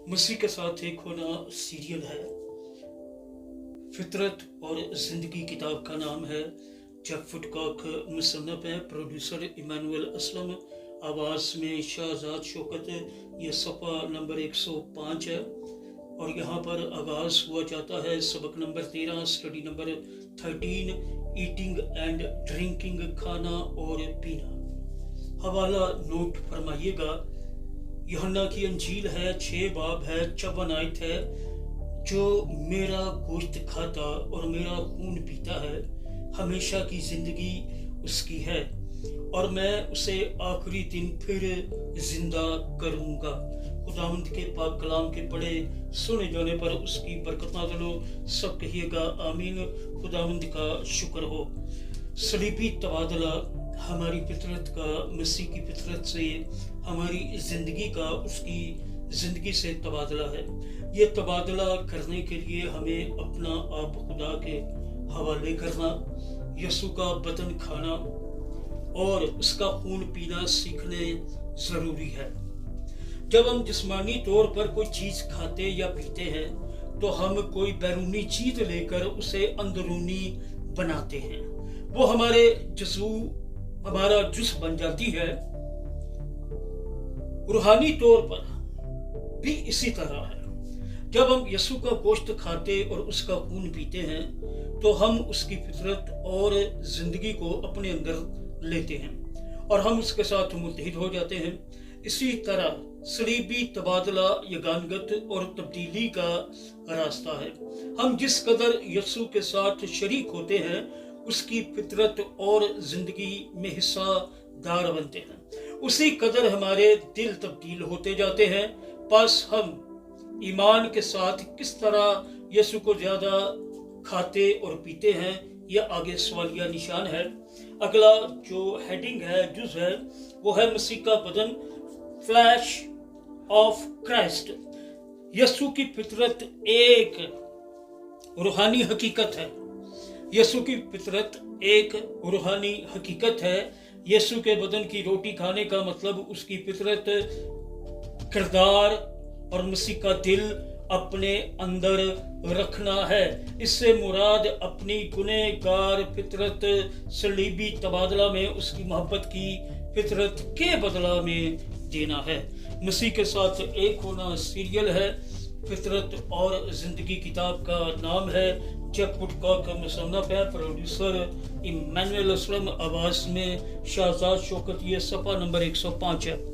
मसीह के साथ एक होना सीरियल है। फितरत और जिंदगी किताब का नाम है। जब फुटकॉक मुसन्नफ है, प्रोड्यूसर इमानुअल असलम, आवाज़ में शाहजाद शौकत। ये सफ़ा नंबर 105 है और यहाँ पर आगाज़ हुआ जाता है सबक number 13, study number 13, eating and drinking, खाना और पीना। हवाला नोट फरमाइएगा। यूहन्ना की अंजील है, 6 बाब है, 54 आयत है। जो मेरा गोश्त खाता और मेरा खून पीता है, हमेशा की जिंदगी उसकी है और मैं उसे आखिरी दिन फिर जिंदा करूंगा। खुदावंद के पाक कलाम के पढ़े सुने जाने पर उसकी बरकत नाज़िल हो। सब कहिएगा आमीन। खुदावंद का शुक्र हो। सलीबी तबादला हमारी फितरत का मसीह की फितरत से, हमारी ज़िंदगी का उसकी ज़िंदगी से तबादला है। ये तबादला करने के लिए हमें अपना आप खुदा के हवाले करना, यसु का बदन खाना और उसका खून पीना सीखने ज़रूरी है। जब हम जिस्मानी तौर पर कोई चीज़ खाते या पीते हैं तो हम कोई बैरूनी चीज़ लेकर उसे अंदरूनी बनाते हैं। वो हमारा जुस्म बन जाती है। रूहानी तौर पर भी इसी तरह है। जब हम यसु का गोश्त खाते और उसका खून पीते हैं तो हम उसकी फितरत और जिंदगी को अपने अंदर लेते हैं और हम उसके साथ मुत्तहिद हो जाते हैं। इसी तरह सलीबी तबादला यगानगत और तब्दीली का रास्ता है। हम जिस कदर यसु के साथ शरीक होते हैं, उसकी फितरत और जिंदगी में हिस्सादार बनते हैं, उसी कदर हमारे दिल तब्दील होते जाते हैं। बस हम ईमान के साथ किस तरह यसु को ज्यादा खाते और पीते हैं, यह आगे सवालिया निशान है। अगला जो हेडिंग है, जुज है, वो है मसीह का बदन, फ्लैश ऑफ क्राइस्ट। यसु की फितरत एक रूहानी हकीकत है। यसु की फितरत एक रूहानी हकीकत है। यसु के बदन की रोटी खाने का मतलब उसकी फितरत, किरदार और मसीह का दिल अपने अंदर रखना है। इससे मुराद अपनी गुनहगार फितरत सलीबी तबादला में उसकी मोहब्बत की फितरत के बदला में देना है। मसीह के साथ एक होना सीरियल है। फितरत और जिंदगी किताब का नाम है। जब फुटकॉक मुसन्नफ है, प्रोड्यूसर इमानुअल असलम, आवाज़ में शाहजाद शौकत। ये सफ़ा नंबर 105 है।